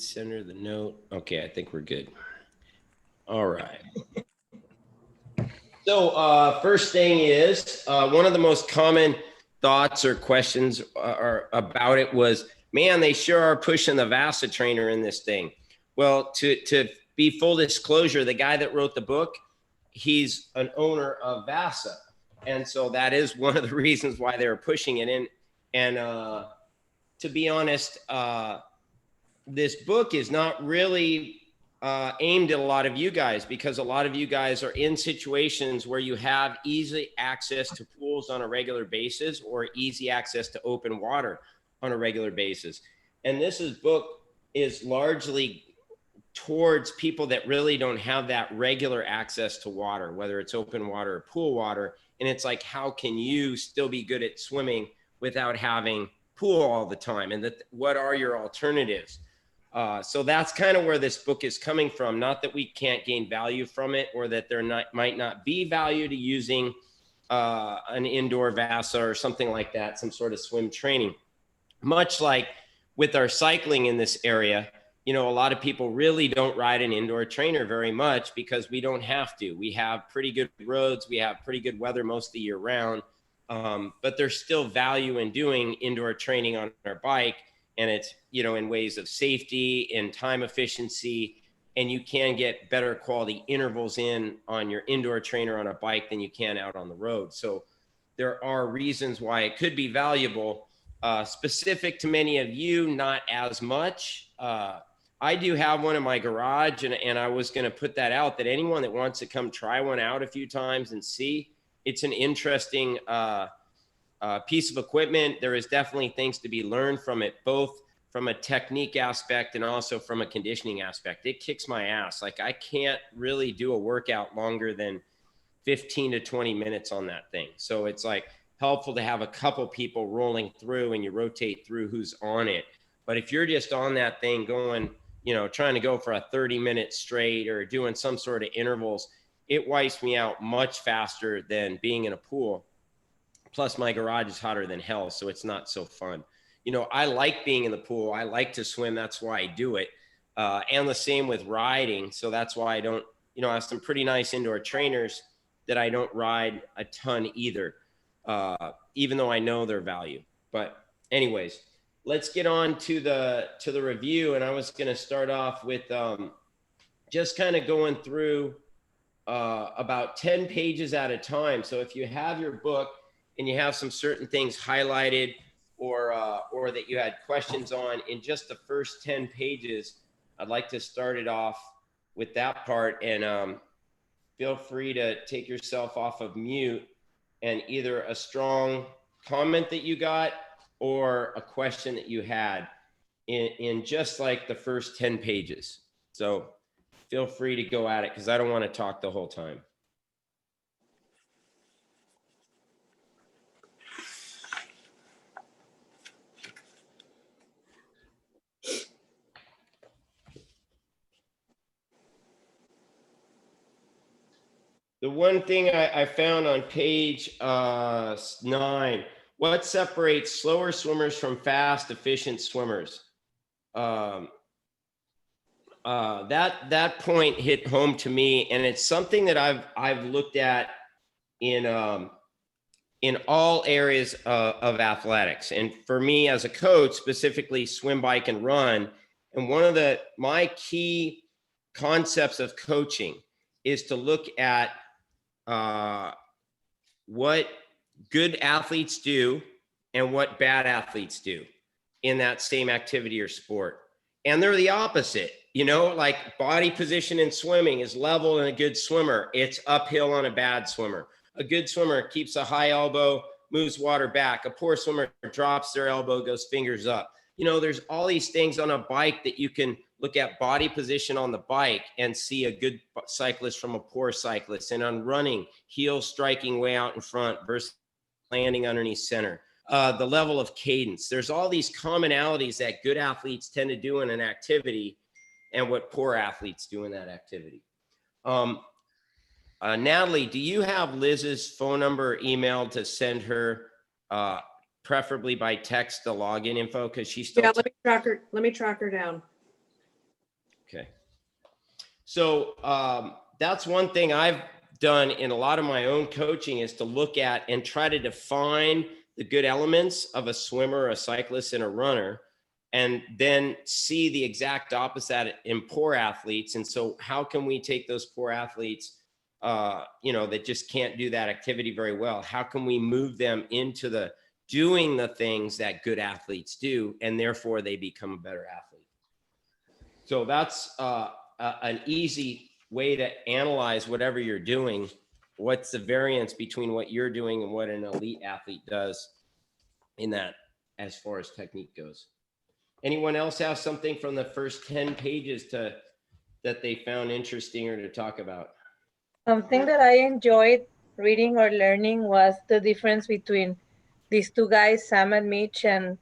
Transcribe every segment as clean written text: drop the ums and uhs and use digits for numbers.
send her the note. Okay, I think we're good. All right. So first thing is, one of the most common thoughts or questions about it was, man, they sure are pushing the VASA trainer in this thing. Well, to be full disclosure, the guy that wrote the book, he's an owner of VASA. And so that is one of the reasons why they were pushing it in. And to be honest, this book is not really aimed at a lot of you guys, because a lot of you guys are in situations where you have easy access to pools on a regular basis or easy access to open water on a regular basis. And book is largely towards people that really don't have that regular access to water, whether it's open water or pool water. And it's like, how can you still be good at swimming without having pool all the time? And what are your alternatives? So that's kind of where this book is coming from. Not that we can't gain value from it, or that there might not be value to using an indoor VASA or something like that, some sort of swim training. Much like with our cycling in this area, a lot of people really don't ride an indoor trainer very much because we don't have to. We have pretty good roads. We have pretty good weather most of the year round. But there's still value in doing indoor training on our bike. And it's, in ways of safety and time efficiency, and you can get better quality intervals in on your indoor trainer on a bike than you can out on the road. So there are reasons why it could be valuable, specific to many of you, not as much. I do have one in my garage, and I was going to put that out, that anyone that wants to come try one out a few times and see, it's an interesting piece of equipment. There is definitely things to be learned from it, both from a technique aspect and also from a conditioning aspect. It kicks my ass. Like, I can't really do a workout longer than 15 to 20 minutes on that thing. So it's like helpful to have a couple people rolling through, and you rotate through who's on it. But if you're just on that thing going, trying to go for a 30-minute straight or doing some sort of intervals, it wipes me out much faster than being in a pool. Plus my garage is hotter than hell, so it's not so fun. I like being in the pool. I like to swim. That's why I do it. And the same with riding. So that's why I don't, I have some pretty nice indoor trainers that I don't ride a ton either, even though I know their value. But anyways, let's get on to the review. And I was going to start off with just kind of going through about 10 pages at a time. So if you have your book and you have some certain things highlighted or that you had questions on in just the first 10 pages, I'd like to start it off with that part. And feel free to take yourself off of mute, and either a strong comment that you got or a question that you had in just like the first 10 pages. So feel free to go at it, because I don't want to talk the whole time. The one thing I found on page 9, what separates slower swimmers from fast, efficient swimmers? That point hit home to me, and it's something that I've looked at in all areas of athletics. And for me as a coach, specifically swim, bike, and run. And one of my key concepts of coaching is to look at what good athletes do and what bad athletes do in that same activity or sport. And they're the opposite, like body position in swimming is level in a good swimmer. It's uphill on a bad swimmer. A good swimmer keeps a high elbow, moves water back. A poor swimmer drops their elbow, goes fingers up. There's all these things on a bike that you can look at body position on the bike and see a good cyclist from a poor cyclist. And on running, heel striking way out in front versus landing underneath center. The level of cadence. There's all these commonalities that good athletes tend to do in an activity and what poor athletes do in that activity. Natalie, do you have Liz's phone number or email to send her, preferably by text, the login info? Because she's still. Yeah, let me track her down. Okay. So that's one thing I've done in a lot of my own coaching, is to look at and try to define the good elements of a swimmer, a cyclist, and a runner, and then see the exact opposite in poor athletes. And so how can we take those poor athletes, that just can't do that activity very well? How can we move them into doing the things that good athletes do, and therefore they become a better athlete? So that's an easy way to analyze whatever you're doing. What's the variance between what you're doing and what an elite athlete does in that, as far as technique goes? Anyone else have something from the first 10 pages that they found interesting or to talk about? Something that I enjoyed reading or learning was the difference between these two guys, Sam and Mitch, and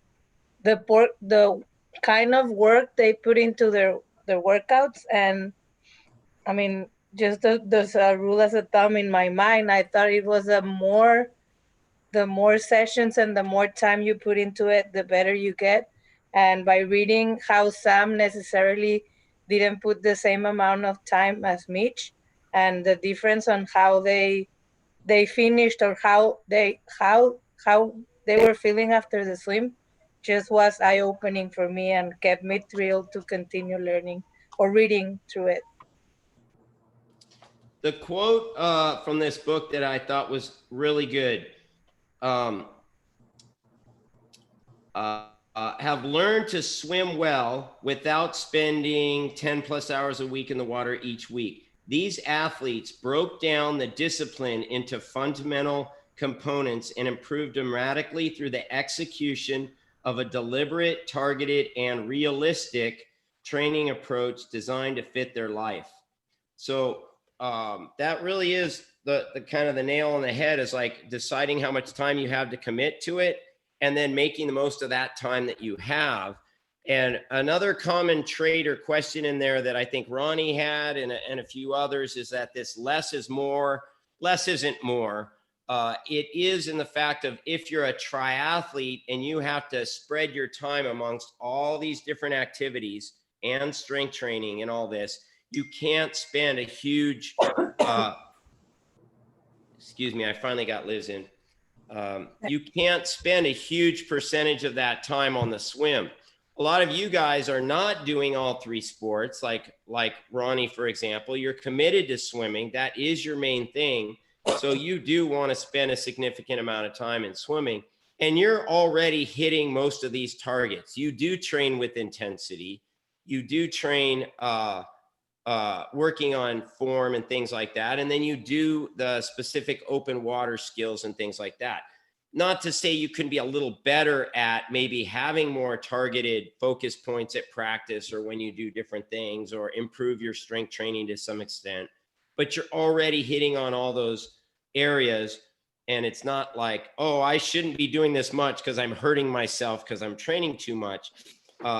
the kind of work they put into their workouts. And I mean, just there's a rule as a thumb in my mind. I thought it was the more sessions and the more time you put into it, the better you get. And by reading how Sam necessarily didn't put the same amount of time as Mitch, and the difference on how they finished, or how they were feeling after the swim, just was eye-opening for me and kept me thrilled to continue learning or reading through it. The quote from this book that I thought was really good, have learned to swim well without spending 10 plus hours a week in the water each week. These athletes broke down the discipline into fundamental components and improved dramatically through the execution of a deliberate, targeted, and realistic training approach designed to fit their life. So that really is the kind of the nail on the head, is like deciding how much time you have to commit to it, and then making the most of that time that you have. And another common trait or question in there that I think Ronnie had, and a few others, is that this less is more. Less isn't more. It is in the fact of, if you're a triathlete and you have to spread your time amongst all these different activities and strength training and all this, you can't spend a huge, excuse me, I finally got Liz in. You can't spend a huge percentage of that time on the swim. A lot of you guys are not doing all three sports, like Ronnie, for example. You're committed to swimming. That is your main thing. So you do want to spend a significant amount of time in swimming, and you're already hitting most of these targets. You do train with intensity. You do train working on form and things like that. And then you do the specific open water skills and things like that. Not to say you can be a little better at maybe having more targeted focus points at practice, or when you do different things, or improve your strength training to some extent, but you're already hitting on all those areas. And it's not like, oh, I shouldn't be doing this much because I'm hurting myself because I'm training too much.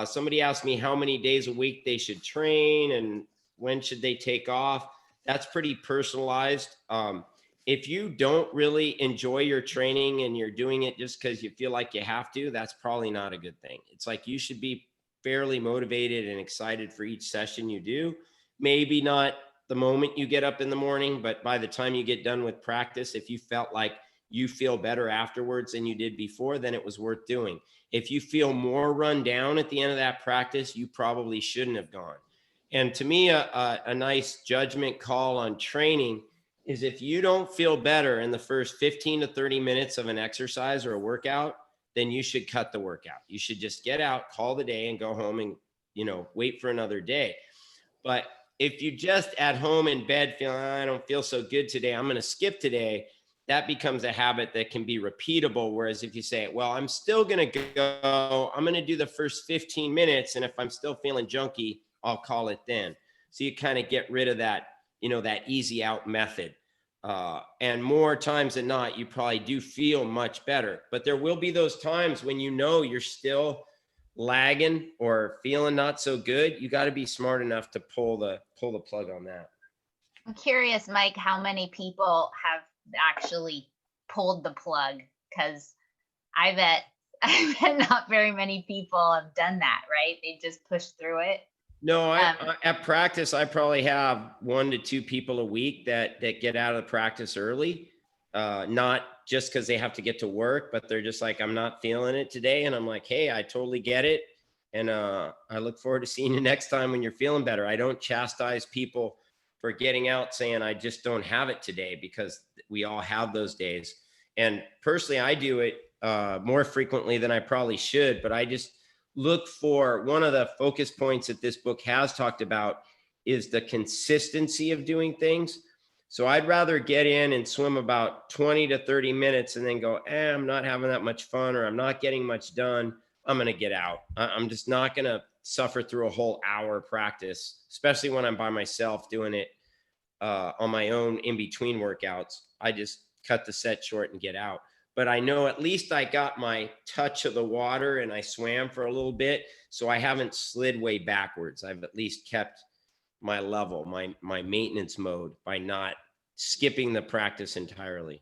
Somebody asked me how many days a week they should train and when should they take off. That's pretty personalized. If you don't really enjoy your training and you're doing it just because you feel like you have to, that's probably not a good thing. It's like you should be fairly motivated and excited for each session you do. Maybe not the moment you get up in the morning, but by the time you get done with practice, if you felt like you feel better afterwards than you did before, then it was worth doing. If you feel more run down at the end of that practice, you probably shouldn't have gone. And to me, a nice judgment call on training is, if you don't feel better in the first 15 to 30 minutes of an exercise or a workout, then you should cut the workout. You should just get out, call the day, and go home and, wait for another day. But if you just at home in bed feeling, I don't feel so good today, I'm going to skip today, that becomes a habit that can be repeatable. Whereas if you say, well, I'm still going to go, I'm going to do the first 15 minutes. And if I'm still feeling junky, I'll call it then. So you kind of get rid of that, that easy out method. And more times than not, you probably do feel much better. But there will be those times when you're still lagging or feeling not so good. You got to be smart enough to pull the plug on that. I'm curious, Mike, how many people have actually pulled the plug? Because I bet not very many people have done that, right? They just pushed through it. No, at practice, I probably have 1 to 2 people a week that get out of the practice early. Not just because they have to get to work, but they're just like, I'm not feeling it today. And I'm like, hey, I totally get it. And I look forward to seeing you next time when you're feeling better. I don't chastise people for getting out saying, I just don't have it today, because we all have those days. And personally, I do it more frequently than I probably should, but I just look for, one of the focus points that this book has talked about is the consistency of doing things. So I'd rather get in and swim about 20 to 30 minutes and then go, I'm not having that much fun, or I'm not getting much done. I'm going to get out. I'm just not going to suffer through a whole hour practice, especially when I'm by myself doing it on my own in between workouts. I just cut the set short and get out. But I know at least I got my touch of the water and I swam for a little bit. So I haven't slid way backwards. I've at least kept my level, my maintenance mode, by not skipping the practice entirely.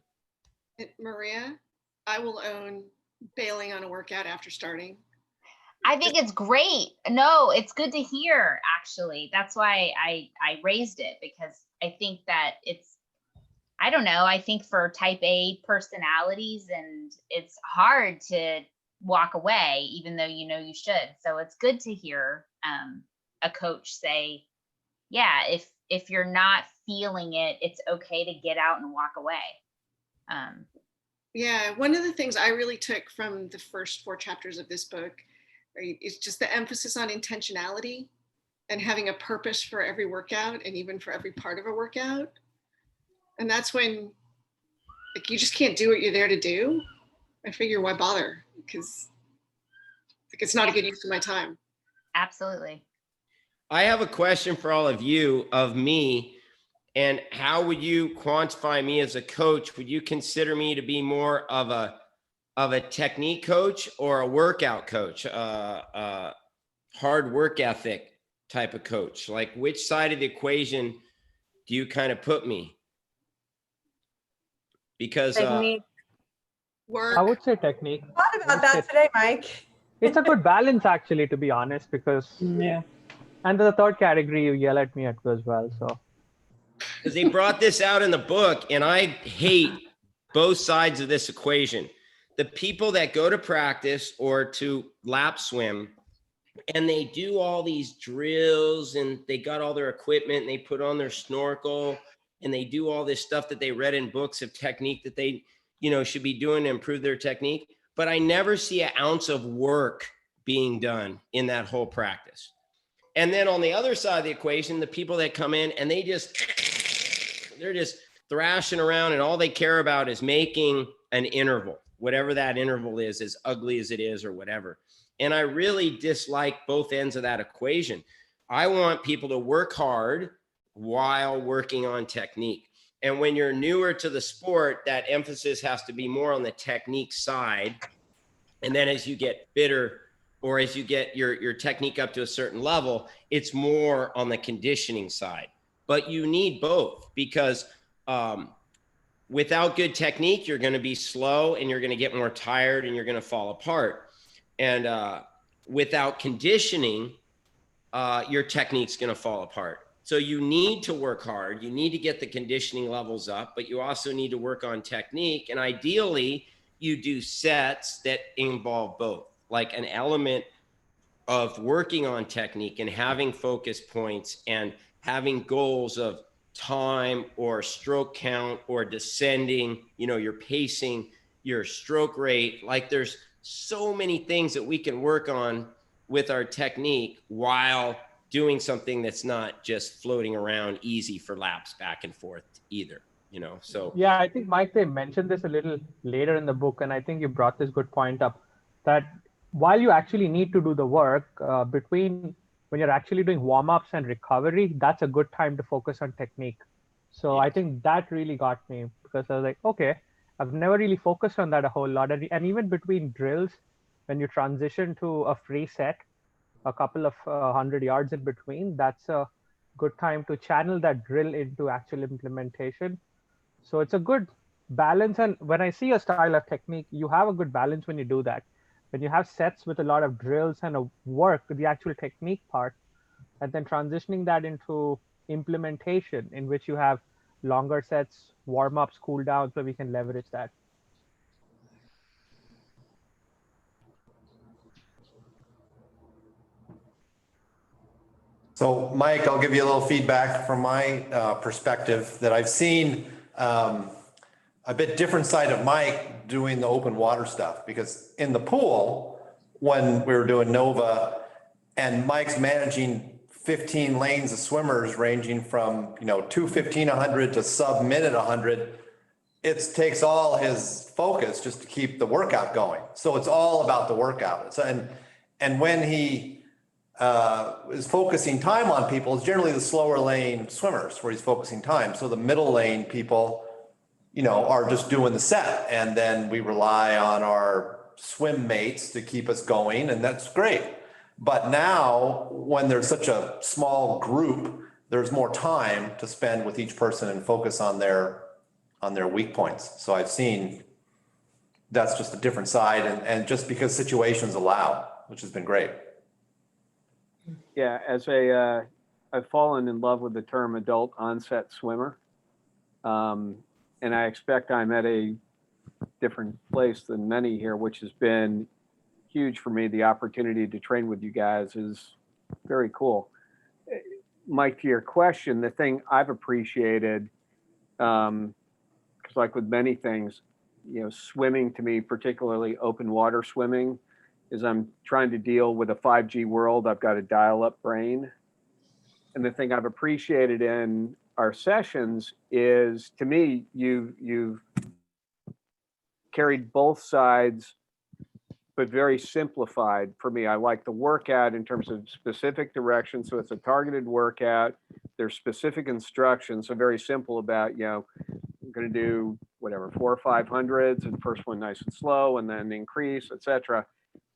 Maria, I will own bailing on a workout after starting. I think it's great. No, it's good to hear, actually. That's why I raised it, because I think that I don't know, I think for type A personalities, and it's hard to walk away even though you know you should. So it's good to hear a coach say, yeah, if you're not feeling it, it's okay to get out and walk away. Yeah, one of the things I really took from the first 4 chapters of this book is just the emphasis on intentionality and having a purpose for every workout, and even for every part of a workout. And that's when, like, you just can't do what you're there to do. I figure, why bother? Because it's not a good use of my time. Absolutely. I have a question for all of you, of me, and how would you quantify me as a coach? Would you consider me to be more of a technique coach or a workout coach, hard work ethic type of coach? Like, which side of the equation do you kind of put me? Because Technique. Work. I would say technique. Thought about that today, Mike. It's a good balance, actually, to be honest, because Yeah. and the third category you yell at me at as well. So because they brought this out in the book, and I hate both sides of this equation. The people that go to practice or to lap swim, and they do all these drills, and they got all their equipment, and they put on their snorkel, and they do all this stuff that they read in books of technique that they, should be doing to improve their technique. But I never see an ounce of work being done in that whole practice. And then on the other side of the equation, the people that come in and they're just thrashing around, and all they care about is making an interval, whatever that interval is, as ugly as it is or whatever. And I really dislike both ends of that equation. I want people to work hard while working on technique. And when you're newer to the sport, that emphasis has to be more on the technique side. And then as you get fitter, or as you get your technique up to a certain level, it's more on the conditioning side. But you need both, because without good technique, you're going to be slow, and you're going to get more tired, and you're going to fall apart. And without conditioning, your technique's going to fall apart. So you need to work hard. You need to get the conditioning levels up, but you also need to work on technique. And ideally, you do sets that involve both, like an element of working on technique and having focus points and having goals of time or stroke count or descending, your pacing, your stroke rate. Like, there's so many things that we can work on with our technique while doing something that's not just floating around easy for laps back and forth either, so. yeah, I think, Mike, they mentioned this a little later in the book, and I think you brought this good point up, that while you actually need to do the work between when you're actually doing warm-ups and recovery, that's a good time to focus on technique. So I think that really got me, because I was like, okay, I've never really focused on that a whole lot. And even between drills, when you transition to a free set, a couple of 100 yards in between, that's a good time to channel that drill into actual implementation. So it's a good balance. And when I see a style of technique, you have a good balance when you do that. When you have sets with a lot of drills and a work, the actual technique part, and then transitioning that into implementation in which you have longer sets, warm-ups, cool downs, so we can leverage that. So Mike, I'll give you a little feedback from my perspective that I've seen a bit different side of Mike doing the open water stuff, because in the pool, when we were doing Nova and Mike's managing 15 lanes of swimmers ranging from, 2:15, 100 to sub minute 100, it takes all his focus just to keep the workout going. So it's all about the workout. And when he is focusing time on people, it's generally the slower lane swimmers where he's focusing time. So the middle lane people, are just doing the set, and then we rely on our swim mates to keep us going, and that's great. But now, when there's such a small group, there's more time to spend with each person and focus on their weak points. So I've seen that's just a different side, and just because situations allow, which has been great. Yeah, I've fallen in love with the term adult onset swimmer. And I expect I'm at a different place than many here, which has been huge for me. The opportunity to train with you guys is very cool. Mike, to your question, the thing I've appreciated, because like with many things, swimming to me, particularly open water swimming, is I'm trying to deal with a 5G world. I've got a dial-up brain. And the thing I've appreciated in our sessions is, to me, you've carried both sides, but very simplified for me. I like the workout in terms of specific direction. So it's a targeted workout. There's specific instructions. So very simple about, I'm going to do whatever, 4 or 500s, and first one nice and slow, and then increase, etc.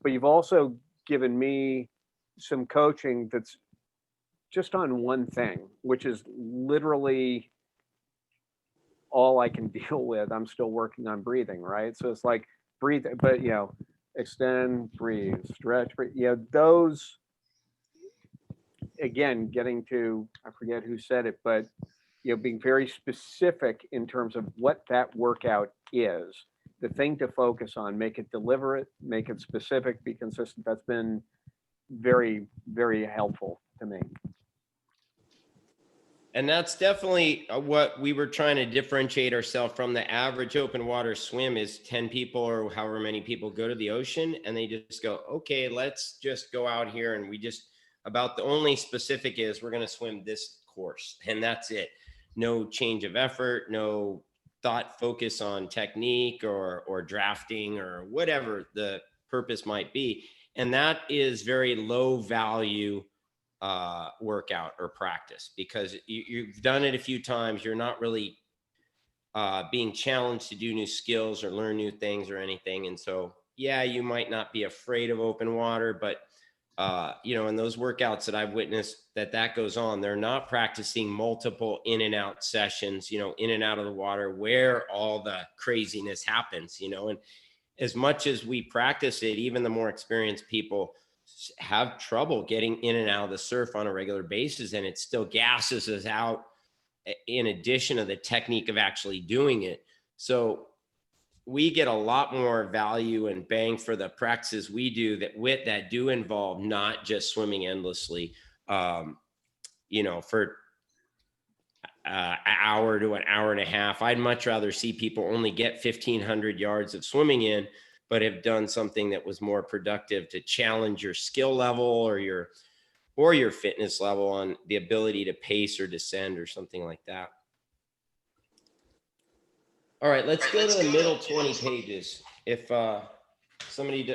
But you've also given me some coaching that's just on one thing, which is literally all I can deal with. I'm still working on breathing, right? So it's like breathe, but extend, breathe, stretch, breathe. Those, again, getting to, I forget who said it, but being very specific in terms of what that workout is, the thing to focus on, make it deliberate, make it specific, be consistent. That's been very, very helpful to me. And that's definitely what we were trying to differentiate ourselves from. The average open water swim is 10 people or however many people go to the ocean, and they just go, okay, let's just go out here, and about the only specific is we're going to swim this course, and that's it. No change of effort, no thought focus on technique or drafting or whatever the purpose might be. And that is very low value workout or practice, because you've done it a few times. You're not really being challenged to do new skills or learn new things or anything. And so, yeah, you might not be afraid of open water, but in those workouts that I've witnessed that goes on, they're not practicing multiple in and out sessions, in and out of the water where all the craziness happens, and as much as we practice it, even the more experienced people have trouble getting in and out of the surf on a regular basis, and it still gasses us out in addition to the technique of actually doing it. So we get a lot more value and bang for the practices we do that do involve not just swimming endlessly, for an hour to an hour and a half. I'd much rather see people only get 1,500 yards of swimming in, but have done something that was more productive to challenge your skill level or your fitness level on the ability to pace or descend or something like that. All right, let's go to the middle 20 pages. If somebody,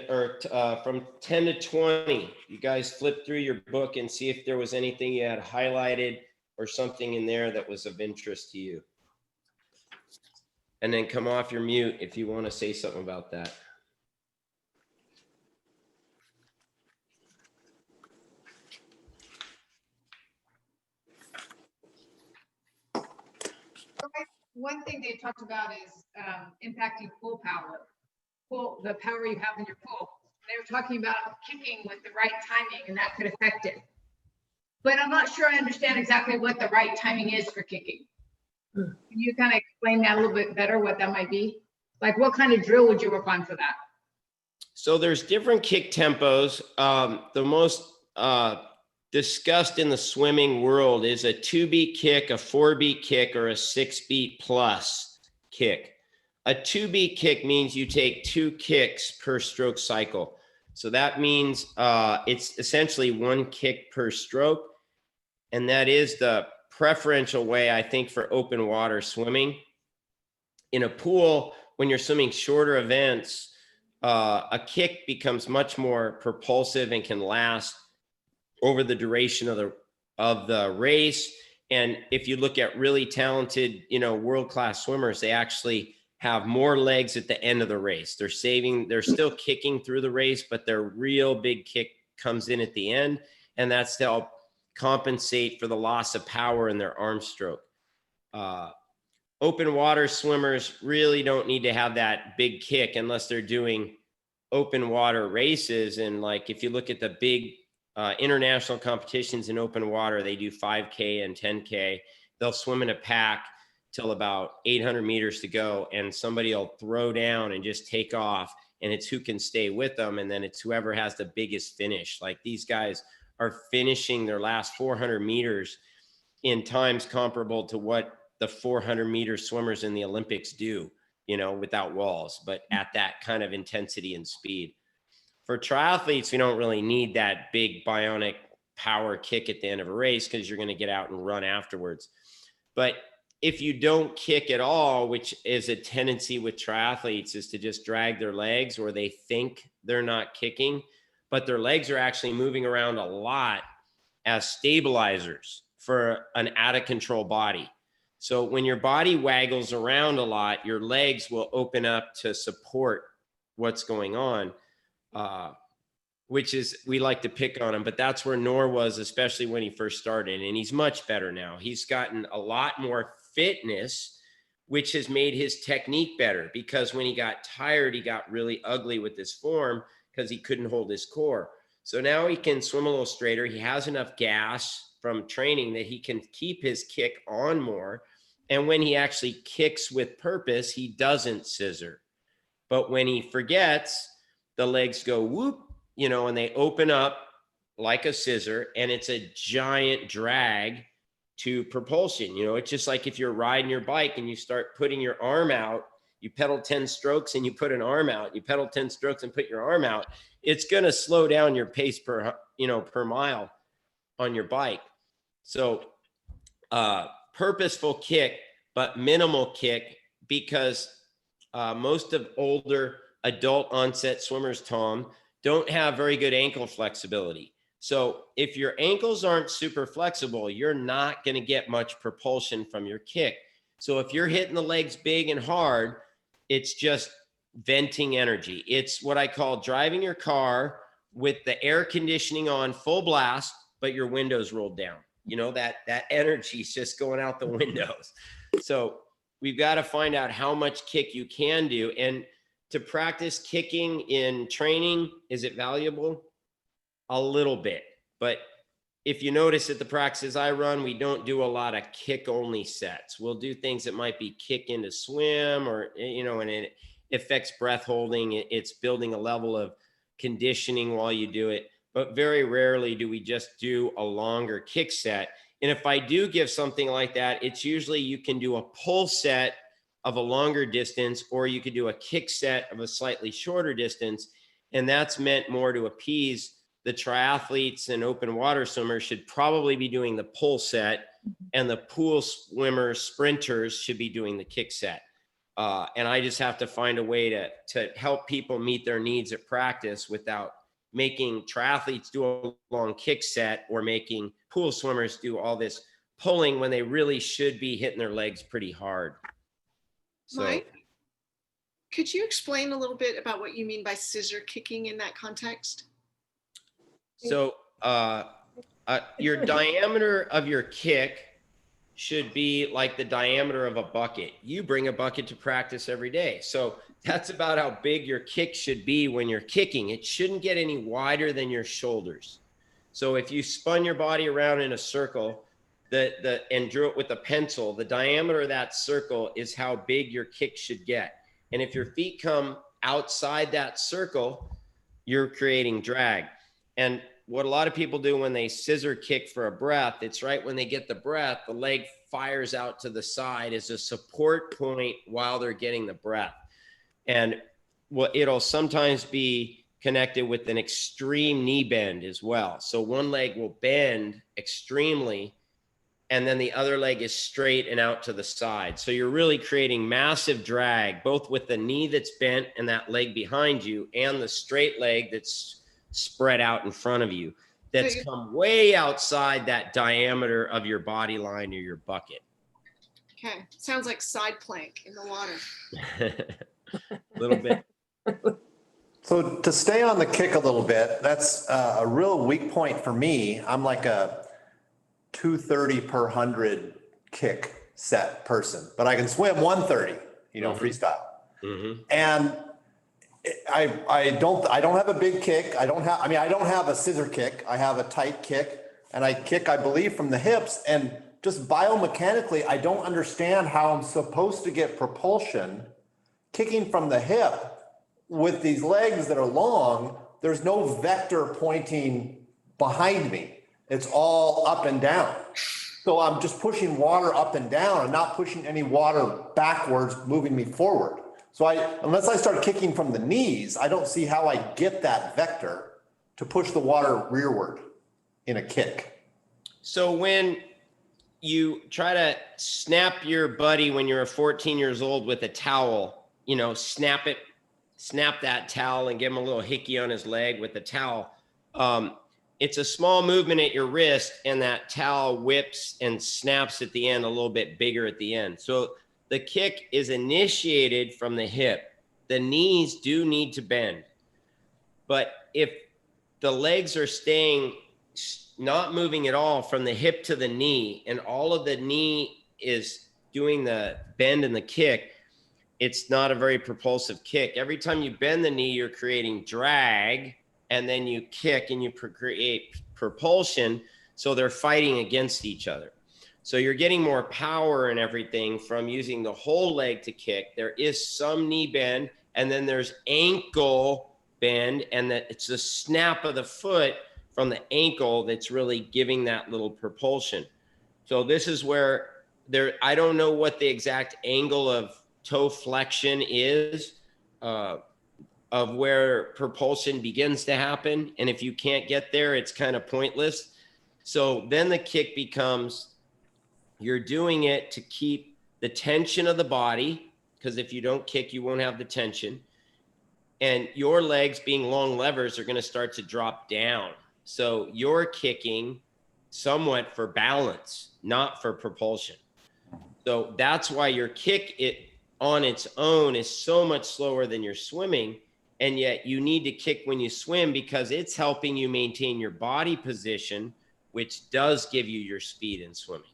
from 10 to 20, you guys flip through your book and see if there was anything you had highlighted or something in there that was of interest to you. And then come off your mute if you want to say something about that. One thing they talked about is impacting pool power, the power you have in your pool. They were talking about kicking with the right timing, and that could affect it. but I'm not sure I understand exactly what the right timing is for kicking. Can you kind of explain that a little bit better, what that might be? Like what kind of drill would you work on for that? So there's different kick tempos. The most discussed in the swimming world is a 2-beat kick, a 4-beat kick, or a 6-beat plus kick. A 2-beat kick means you take 2 kicks per stroke cycle. So that means it's essentially 1 kick per stroke. And that is the preferential way, I think, for open water swimming. In a pool, when you're swimming shorter events, a kick becomes much more propulsive and can last over the duration of the race. And if you look at really talented, world-class swimmers, they actually have more legs at the end of the race. They're still kicking through the race, but their real big kick comes in at the end. And that's to help compensate for the loss of power in their arm stroke. Open water swimmers really don't need to have that big kick unless they're doing open water races. And like, if you look at the big international competitions in open water, they do 5K and 10K. They'll swim in a pack till about 800 meters to go, and somebody will throw down and just take off, and it's who can stay with them. And then it's whoever has the biggest finish. Like, these guys are finishing their last 400 meters in times comparable to what the 400-meter swimmers in the Olympics do, without walls, but at that kind of intensity and speed. For triathletes, we don't really need that big bionic power kick at the end of a race, because you're going to get out and run afterwards. But if you don't kick at all, which is a tendency with triathletes, is to just drag their legs, or they think they're not kicking, but their legs are actually moving around a lot as stabilizers for an out-of-control body. So when your body waggles around a lot, your legs will open up to support what's going on, which is, we like to pick on him, but that's where Noor was, especially when he first started. And he's much better now. He's gotten a lot more fitness, which has made his technique better, because when he got tired, he got really ugly with his form because he couldn't hold his core. So now he can swim a little straighter. He has enough gas from training that he can keep his kick on more. And when he actually kicks with purpose, he doesn't scissor. But when he forgets, the legs go whoop, and they open up like a scissor, and it's a giant drag to propulsion. It's just like if you're riding your bike and you start putting your arm out, you pedal 10 strokes and you put an arm out, you pedal 10 strokes and put your arm out, it's going to slow down your pace per mile on your bike. So purposeful kick, but minimal kick, because most of older adult onset swimmers, Tom, don't have very good ankle flexibility. So if your ankles aren't super flexible, you're not going to get much propulsion from your kick. So if you're hitting the legs big and hard, it's just venting energy. It's what I call driving your car with the air conditioning on full blast, but your windows rolled down. That energy is just going out the windows. So we've got to find out how much kick you can do. And to practice kicking in training, is it valuable? A little bit. But if you notice at the practices I run, we don't do a lot of kick only sets. We'll do things that might be kick into swim, or, and it affects breath holding. It's building a level of conditioning while you do it. But very rarely do we just do a longer kick set. And if I do give something like that, it's usually you can do a pull set of a longer distance, or you could do a kick set of a slightly shorter distance. And that's meant more to appease the triathletes, and open water swimmers should probably be doing the pull set, and the pool swimmers, sprinters, should be doing the kick set. And I just have to find a way to help people meet their needs at practice without making triathletes do a long kick set, or making pool swimmers do all this pulling when they really should be hitting their legs pretty hard. So, Mike, could you explain a little bit about what you mean by scissor kicking in that context? So your diameter of your kick should be like the diameter of a bucket. You bring a bucket to practice every day. So that's about how big your kick should be when you're kicking. It shouldn't get any wider than your shoulders. So if you spun your body around in a circle and drew it with a pencil, the diameter of that circle is how big your kick should get. And if your feet come outside that circle, you're creating drag. And what a lot of people do when they scissor kick for a breath, it's right when they get the breath, the leg fires out to the side as a support point while they're getting the breath. And it'll sometimes be connected with an extreme knee bend as well. So one leg will bend extremely, and then the other leg is straight and out to the side. So you're really creating massive drag, both with the knee that's bent and that leg behind you, and the straight leg that's spread out in front of you, that's come way outside that diameter of your body line or your bucket. Okay, sounds like side plank in the water. A little bit. So to stay on the kick a little bit, that's a real weak point for me. I'm like a 230 per 100 kick set person, but I can swim 130, freestyle. Mm-hmm. And I don't have a big kick. I don't have a scissor kick. I have a tight kick, and I kick, I believe, from the hips. And just biomechanically, I don't understand how I'm supposed to get propulsion kicking from the hip with these legs that are long. There's no vector pointing behind me. It's all up and down. So I'm just pushing water up and down and not pushing any water backwards, moving me forward. So unless I start kicking from the knees, I don't see how I get that vector to push the water rearward in a kick. So when you try to snap your buddy when you're 14 years old with a towel, snap that towel and give him a little hickey on his leg with the towel. It's a small movement at your wrist, and that towel whips and snaps at the end a little bit bigger at the end. So the kick is initiated from the hip. The knees do need to bend. But if the legs are staying, not moving at all from the hip to the knee, and all of the knee is doing the bend and the kick, it's not a very propulsive kick. Every time you bend the knee, you're creating drag, and then you kick and you create propulsion. So they're fighting against each other. So you're getting more power and everything from using the whole leg to kick. There is some knee bend, and then there's ankle bend, and that it's the snap of the foot from the ankle that's really giving that little propulsion. So this is where I don't know what the exact angle of toe flexion is of where propulsion begins to happen. And if you can't get there, it's kind of pointless. So then the kick becomes, you're doing it to keep the tension of the body, because if you don't kick, you won't have the tension. And your legs, being long levers, are going to start to drop down. So you're kicking somewhat for balance, not for propulsion. So that's why your kick on its own is so much slower than your swimming. And yet you need to kick when you swim, because it's helping you maintain your body position, which does give you your speed in swimming.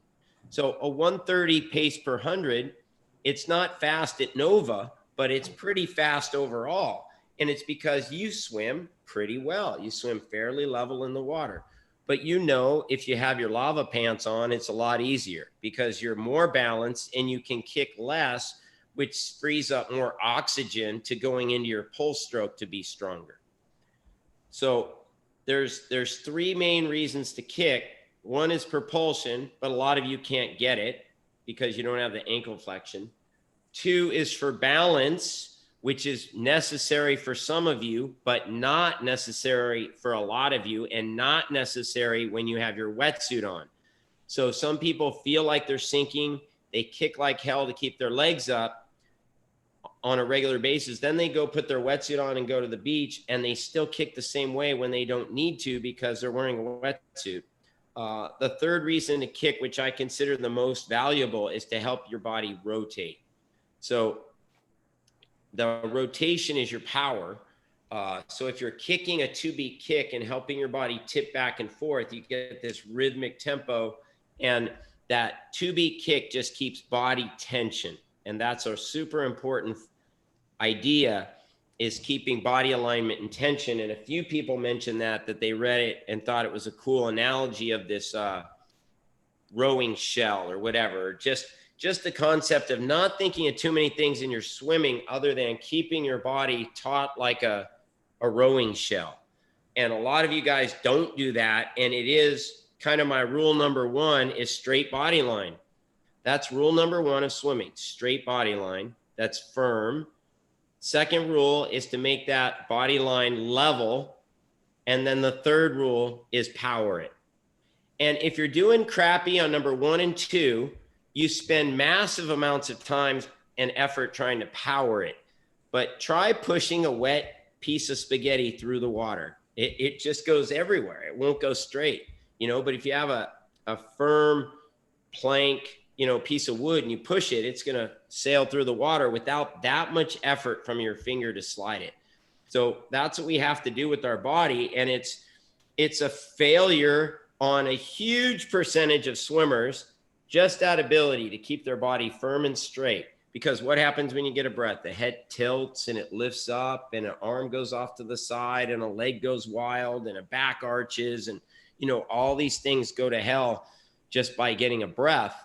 So a 130 pace per 100, it's not fast at Nova, but it's pretty fast overall. And it's because you swim pretty well. You swim fairly level in the water. But if you have your lava pants on, it's a lot easier because you're more balanced and you can kick less, which frees up more oxygen to going into your pull stroke to be stronger. So there's three main reasons to kick. One is propulsion, but a lot of you can't get it because you don't have the ankle flexion. Two is for balance, which is necessary for some of you, but not necessary for a lot of you, and not necessary when you have your wetsuit on. So some people feel like they're sinking. They kick like hell to keep their legs up on a regular basis. Then they go put their wetsuit on and go to the beach, and they still kick the same way when they don't need to because they're wearing a wetsuit. The third reason to kick, which I consider the most valuable, is to help your body rotate. So the rotation is your power. So if you're kicking a 2-beat kick and helping your body tip back and forth, you get this rhythmic tempo, and that 2-beat kick just keeps body tension. And that's a super important idea is keeping body alignment and tension. And a few people mentioned that they read it and thought it was a cool analogy of this rowing shell or whatever. Just the concept of not thinking of too many things in your swimming other than keeping your body taut like a rowing shell. And a lot of you guys don't do that. And it is kind of my rule number one is straight body line. That's rule number one of swimming, straight body line. That's firm. Second rule is to make that body line level. And then the third rule is power it. And if you're doing crappy on number 1 and 2, you spend massive amounts of time and effort trying to power it. But try pushing a wet piece of spaghetti through the water. It just goes everywhere. It won't go straight, you know, but if you have a firm plank, you know, piece of wood and you push it, it's going to sail through the water without that much effort from your finger to slide it. So that's what we have to do with our body. And it's a failure on a huge percentage of swimmers, just that ability to keep their body firm and straight. Because what happens when you get a breath? The head tilts and it lifts up and an arm goes off to the side and a leg goes wild and a back arches. And, you know, all these things go to hell just by getting a breath.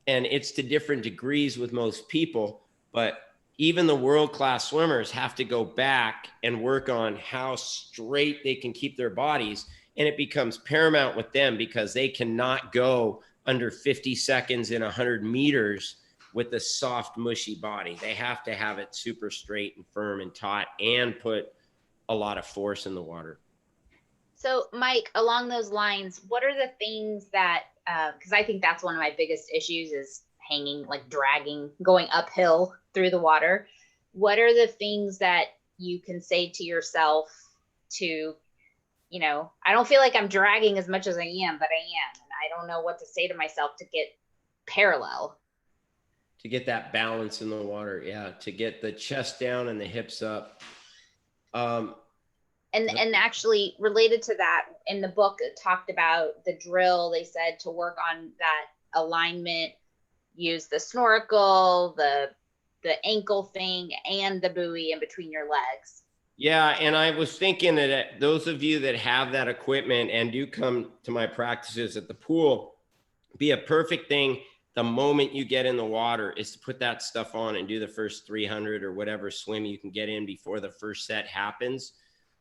And it's to different degrees with most people. But even the world-class swimmers have to go back and work on how straight they can keep their bodies. And it becomes paramount with them because they cannot go under 50 seconds in 100 meters with a soft, mushy body. They have to have it super straight and firm and taut and put a lot of force in the water. So Mike, along those lines, what are the things that, because I think that's one of my biggest issues is hanging, like dragging, going uphill through the water. What are the things that you can say to yourself to, you know, I don't feel like I'm dragging as much as I am, but I am. And I don't know what to say to myself to get parallel. To get that balance in the water. Yeah. To get the chest down and the hips up. And actually related to that, in the book, it talked about the drill. They said to work on that alignment, use the snorkel, the ankle thing, and the buoy in between your legs. Yeah, and I was thinking that those of you that have that equipment and do come to my practices at the pool, be a perfect thing the moment you get in the water is to put that stuff on and do the first 300 or whatever swim you can get in before the first set happens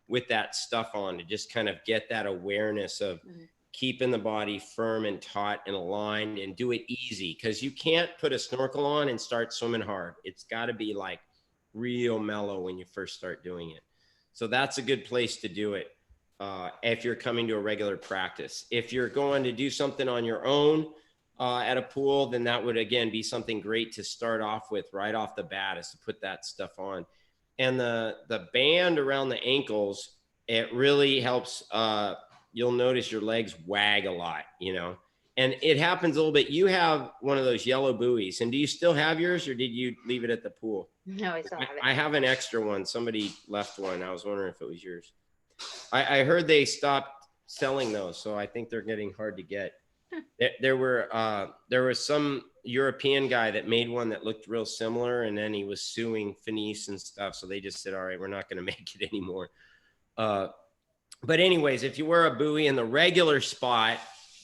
with that stuff on, to just kind of get that awareness of keeping the body firm and taut and aligned, and do it easy, because you can't put a snorkel on and start swimming hard. It's got to be like real mellow when you first start doing it. So that's a good place to do it if you're coming to a regular practice. If you're going to do something on your own at a pool, then that would, again, be something great to start off with right off the bat, is to put that stuff on. And the band around the ankles, it really helps. You'll notice your legs wag a lot, you know, and it happens a little bit. You have one of those yellow buoys, and do you still have yours, or did you leave it at the pool? No, I still have it. I have an extra one. Somebody left one. I was wondering if it was yours. I heard they stopped selling those, so I think they're getting hard to get. There was some European guy that made one that looked real similar, and then he was suing Finis and stuff. So they just said, all right, we're not going to make it anymore. But anyways, if you wear a buoy in the regular spot,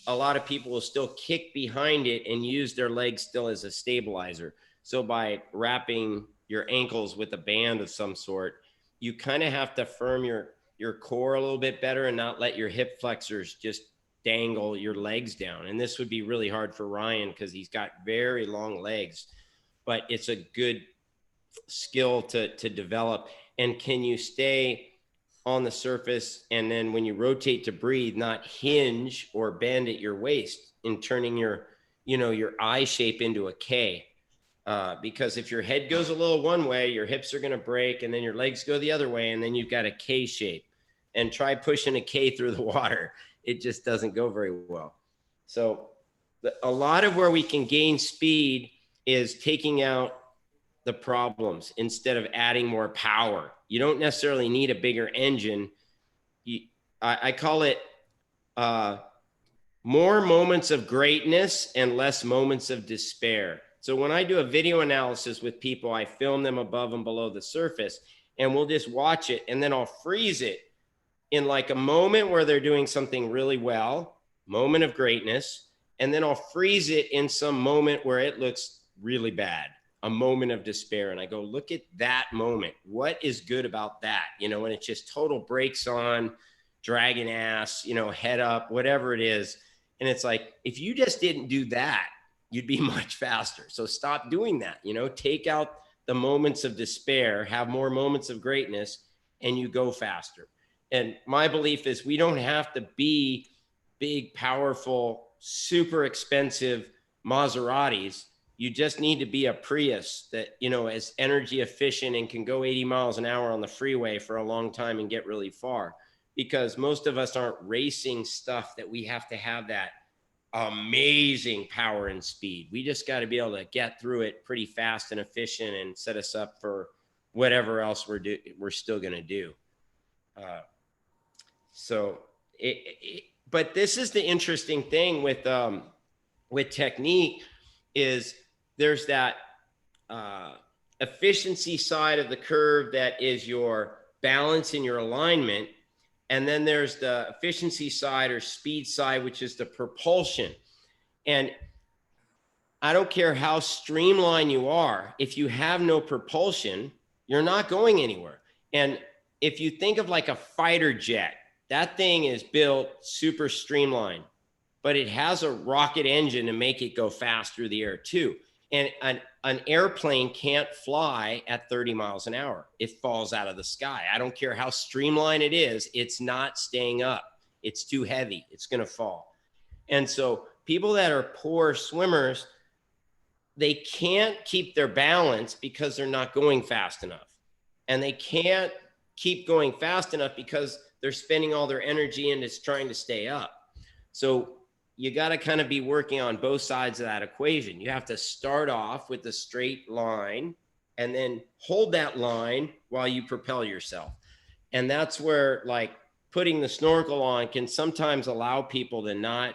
a lot of people will still kick behind it and use their legs still as a stabilizer. So by wrapping your ankles with a band of some sort, you kind of have to firm your core a little bit better and not let your hip flexors just dangle your legs down. And this would be really hard for Ryan because he's got very long legs, but it's a good skill to develop. And can you stay on the surface, and then when you rotate to breathe, not hinge or bend at your waist in turning your I shape into a K. Because if your head goes a little one way, your hips are going to break, and then your legs go the other way, and then you've got a K shape. And try pushing a K through the water. It just doesn't go very well. So a lot of where we can gain speed is taking out the problems instead of adding more power. You don't necessarily need a bigger engine. I call it more moments of greatness and less moments of despair. So when I do a video analysis with people, I film them above and below the surface. and we'll just watch it. And then I'll freeze it in like a moment where they're doing something really well, moment of greatness. And then I'll freeze it in some moment where it looks really bad, a moment of despair. And I go, look at that moment. What is good about that? You know, when it's just total brakes on, dragging ass, you know, head up, whatever it is. And it's like, if you just didn't do that, you'd be much faster. So stop doing that, you know, take out the moments of despair, have more moments of greatness, and you go faster. And my belief is we don't have to be big, powerful, super expensive Maseratis. You just need to be a Prius that, you know, is energy efficient and can go 80 miles an hour on the freeway for a long time and get really far. Because most of us aren't racing stuff that we have to have that amazing power and speed. We just got to be able to get through it pretty fast and efficient and set us up for whatever else we're still going to do. But this is the interesting thing with technique is there's that efficiency side of the curve that is your balance and your alignment. And then there's the efficiency side or speed side, which is the propulsion. And I don't care how streamlined you are, if you have no propulsion, you're not going anywhere. And if you think of like a fighter jet, that thing is built super streamlined, but it has a rocket engine to make it go fast through the air too. And an airplane can't fly at 30 miles an hour. It falls out of the sky. I don't care how streamlined it is. It's not staying up. It's too heavy. It's going to fall. And so people that are poor swimmers, they can't keep their balance because they're not going fast enough. And they can't keep going fast enough because they're spending all their energy into trying to stay up. So you got to kind of be working on both sides of that equation. You have to start off with a straight line and then hold that line while you propel yourself. And that's where like putting the snorkel on can sometimes allow people to not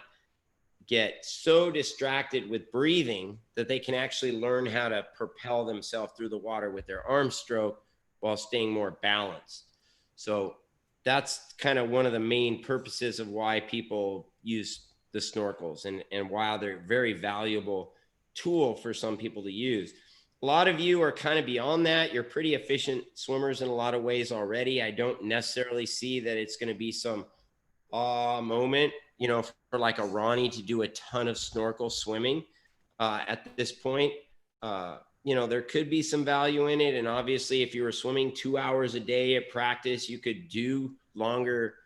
get so distracted with breathing that they can actually learn how to propel themselves through the water with their arm stroke while staying more balanced. So that's kind of one of the main purposes of why people use the snorkels and why they're a very valuable tool for some people to use. A lot of you are kind of beyond that. You're pretty efficient swimmers in a lot of ways already. I don't necessarily see that it's going to be some moment, you know, for like a Ronnie to do a ton of snorkel swimming at this point. You know, there could be some value in it. And obviously, if you were swimming 2 hours a day at practice, you could do longer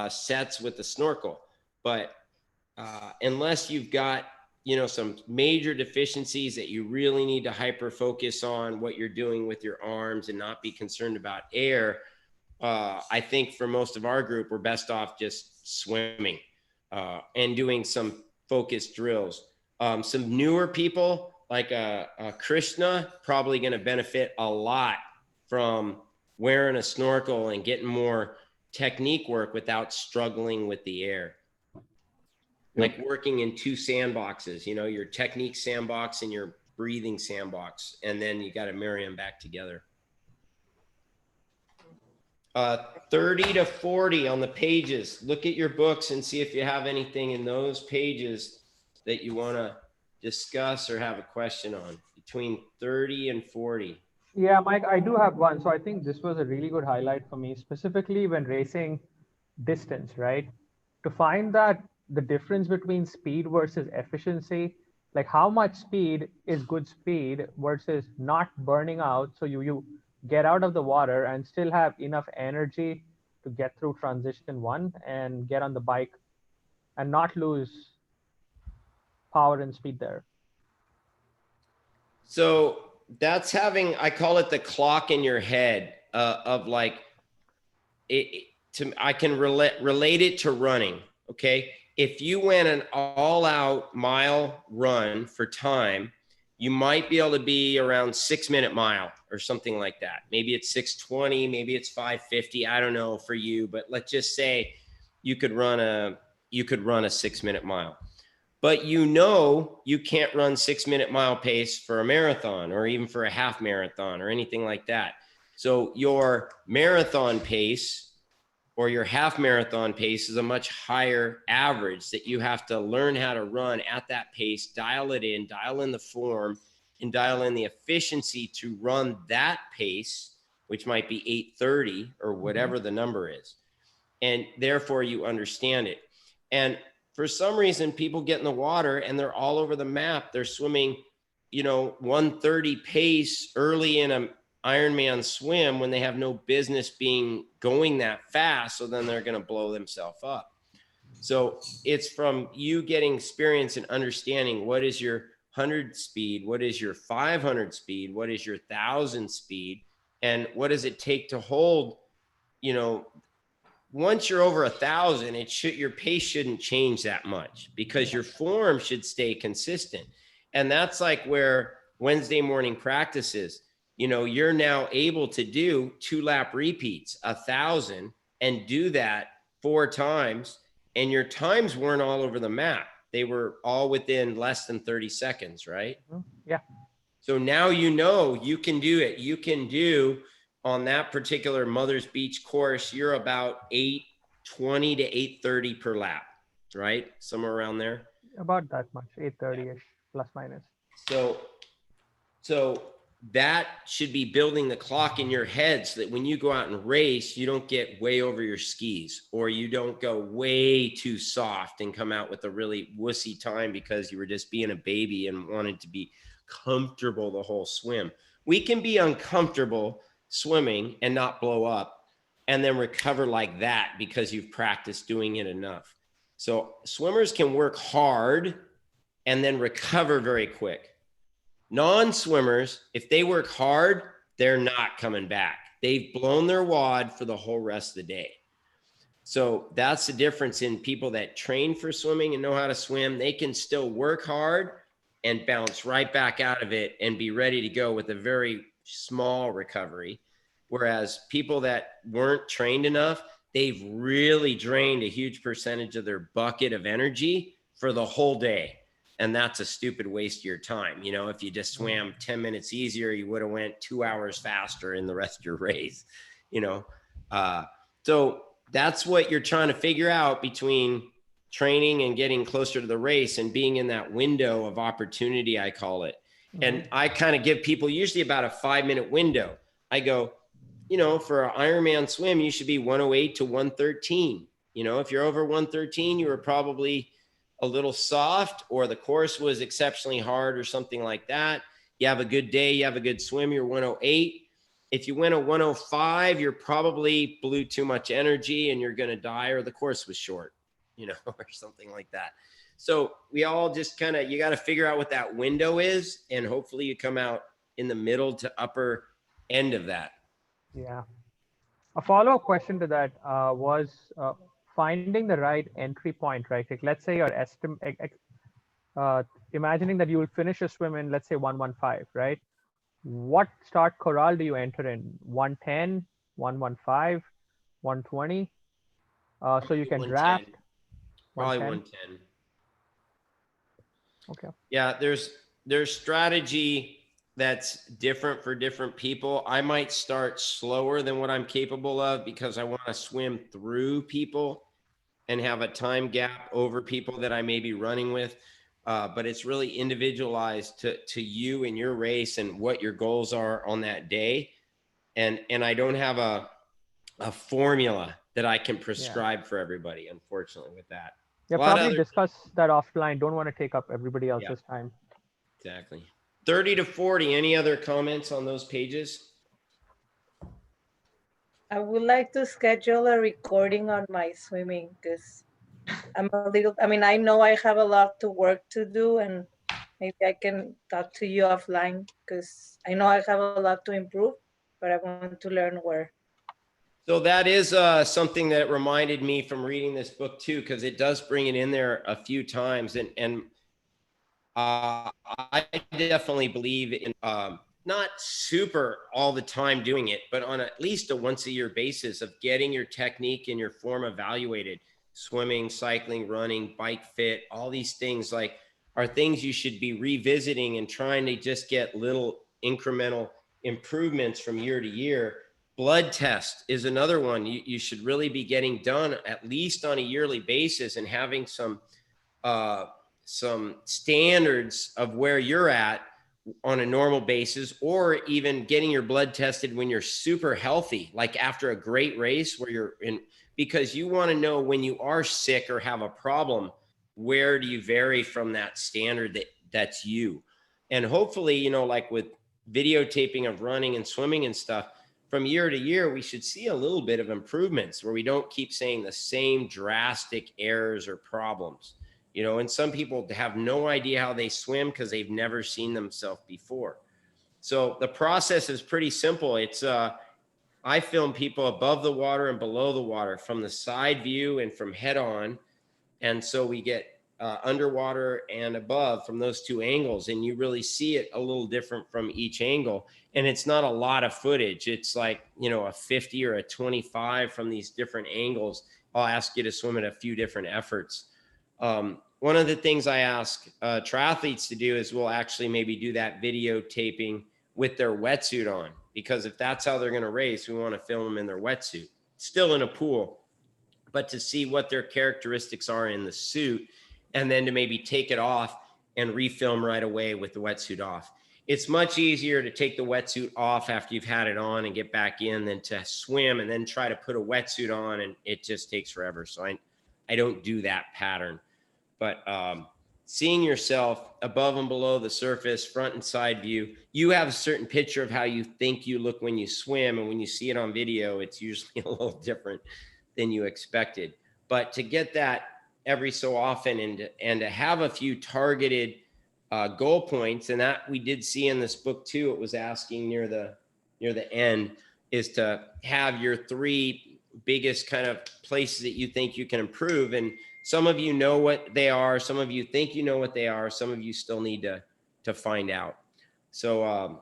sets with the snorkel. But unless you've got, you know, some major deficiencies that you really need to hyper focus on what you're doing with your arms and not be concerned about air, I think for most of our group, we're best off just swimming and doing some focused drills. Some newer people like Krishna probably going to benefit a lot from wearing a snorkel and getting more technique work without struggling with the air. Like working in two sandboxes, you know, your technique sandbox and your breathing sandbox, and then you got to marry them back together. 30 to 40 on the pages. Look at your books and see if you have anything in those pages that you want to discuss or have a question on. Between 30 and 40. Yeah, Mike, I do have one. So I think this was a really good highlight for me, specifically when racing distance, right? To find that the difference between speed versus efficiency, like how much speed is good speed versus not burning out. So you get out of the water and still have enough energy to get through transition one and get on the bike and not lose power and speed there. So that's having, I call it the clock in your head of like, I can relate it to running. Okay. If you went an all out mile run for time, you might be able to be around 6 minute mile or something like that. Maybe it's 6:20, maybe it's 5:50. I don't know for you, but let's just say you could run a 6 minute mile, but you know, you can't run 6 minute mile pace for a marathon or even for a half marathon or anything like that. So your marathon pace or your half marathon pace is a much higher average that you have to learn how to run at that pace, dial it in, dial in the form, and dial in the efficiency to run that pace, which might be 8:30 or whatever the number is. And therefore you understand it. And for some reason, people get in the water and they're all over the map. They're swimming, 1:30 pace early in an Ironman swim when they have no business going that fast. So then they're going to blow themselves up. So it's from you getting experience and understanding what is your 100 speed, what is your 500 speed, what is your 1,000 speed, and what does it take to hold, once you're over 1,000, your pace shouldn't change that much because your form should stay consistent. And that's like where Wednesday morning practices, you're now able to do 2-lap repeats, 1,000, and do that 4 times. And your times weren't all over the map. They were all within less than 30 seconds, right? Yeah. So now you can do it. You can do on that particular Mother's Beach course, you're about 8:20 to 8:30 per lap, right? Somewhere around there. About that much, 8:30-ish, plus minus. So that should be building the clock in your head so that when you go out and race, you don't get way over your skis or you don't go way too soft and come out with a really wussy time because you were just being a baby and wanted to be comfortable the whole swim. We can be uncomfortable swimming and not blow up and then recover like that because you've practiced doing it enough. So swimmers can work hard and then recover very quick. Non-swimmers, if they work hard, they're not coming back. They've blown their wad for the whole rest of the day. So that's the difference in people that train for swimming and know how to swim. They can still work hard and bounce right back out of it and be ready to go with a very small recovery. Whereas people that weren't trained enough, they've really drained a huge percentage of their bucket of energy for the whole day. And that's a stupid waste of your time. If you just swam 10 minutes easier, you would have went 2 hours faster in the rest of your race, So that's what you're trying to figure out between training and getting closer to the race and being in that window of opportunity, I call it. And I kind of give people usually about a 5-minute window. I go, for an Ironman swim, you should be 108 to 113. If you're over 113, you were probably a little soft or the course was exceptionally hard or something like that. You have a good day, you have a good swim, you're 108. If you went a 105, you're probably blew too much energy and you're going to die or the course was short, or something like that. So we all just you got to figure out what that window is and hopefully you come out in the middle to upper end of that. Yeah. A follow-up question to that was finding the right entry point, right? Like, let's say your imagining that you will finish a swim in, let's say 115, right? What start corral do you enter in? 110, 115, 120? So you can draft. Probably 110. Okay. Yeah, there's strategy that's different for different people. I might start slower than what I'm capable of because I want to swim through people and have a time gap over people that I may be running with. But it's really individualized to you and your race and what your goals are on that day. And I don't have a formula that I can prescribe for everybody, unfortunately, with that. Yeah, probably discuss that offline. Don't want to take up everybody else's time. Exactly. 30 to 40. Any other comments on those pages? I would like to schedule a recording on my swimming because I know I have a lot to work to do and maybe I can talk to you offline because I know I have a lot to improve, but I want to learn where. So that is something that reminded me from reading this book too, because it does bring it in there a few times. And I definitely believe in not super all the time doing it, but on at least a once a year basis of getting your technique and your form evaluated. Swimming, cycling, running, bike fit, all these things are things you should be revisiting and trying to just get little incremental improvements from year to year. Blood test is another one you should really be getting done at least on a yearly basis, and having some standards of where you're at on a normal basis, or even getting your blood tested when you're super healthy, like after a great race where you're in, because you want to know when you are sick or have a problem, where do you vary from that standard that's you. And hopefully, you know, like with videotaping of running and swimming and stuff, from year to year, we should see a little bit of improvements where we don't keep saying the same drastic errors or problems. You know, and some people have no idea how they swim because they've never seen themselves before. So the process is pretty simple. It's I film people above the water and below the water, from the side view and from head on. And so we get underwater and above from those two angles, and you really see it a little different from each angle. And it's not a lot of footage. It's like, you know, a 50 or a 25 from these different angles. I'll ask you to swim at a few different efforts. One of the things I ask triathletes to do is we'll actually maybe do that videotaping with their wetsuit on, because if that's how they're going to race, we want to film them in their wetsuit, still in a pool, but to see what their characteristics are in the suit, and then to maybe take it off and refilm right away with the wetsuit off. It's much easier to take the wetsuit off after you've had it on and get back in than to swim and then try to put a wetsuit on, and it just takes forever. So I don't do that pattern. But seeing yourself above and below the surface, front and side view, you have a certain picture of how you think you look when you swim. And when you see it on video, it's usually a little different than you expected. But to get that every so often, and to have a few targeted goal points, and that we did see in this book too, it was asking near the end, is to have your 3 biggest kind of places that you think you can improve. And some of you know what they are. Some of you think you know what they are. Some of you still need to find out. So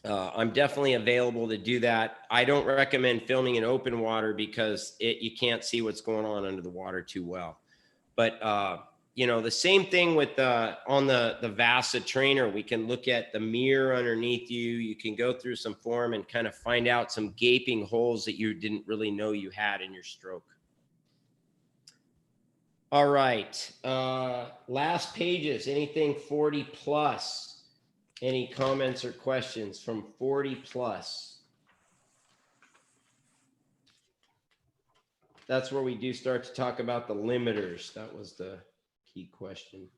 I'm definitely available to do that. I don't recommend filming in open water because you can't see what's going on under the water too well. But you know, the same thing with on the VASA trainer. We can look at the mirror underneath you. You can go through some form and kind of find out some gaping holes that you didn't really know you had in your stroke. All right, last pages, anything 40 plus? Any comments or questions from 40 plus? That's where we do start to talk about the limiters. That was the key question.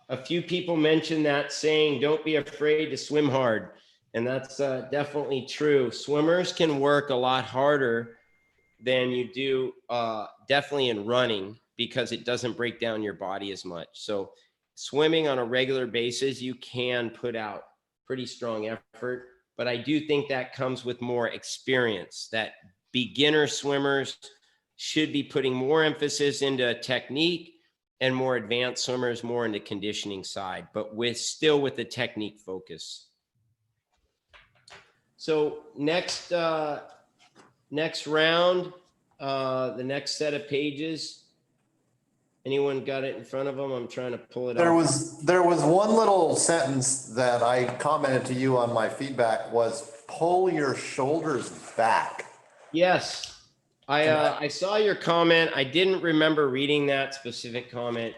A few people mentioned that saying, don't be afraid to swim hard. And that's definitely true. Swimmers can work a lot harder than you do definitely in running, because it doesn't break down your body as much. So swimming on a regular basis, you can put out pretty strong effort, but I do think that comes with more experience, that beginner swimmers should be putting more emphasis into technique, and more advanced swimmers more into conditioning side, but still with the technique focus. So next round, the next set of pages. Anyone got it in front of them? I'm trying to pull it There up. was one little sentence that I commented to you on my feedback was pull your shoulders back. Yes. I saw your comment. I didn't remember reading that specific comment,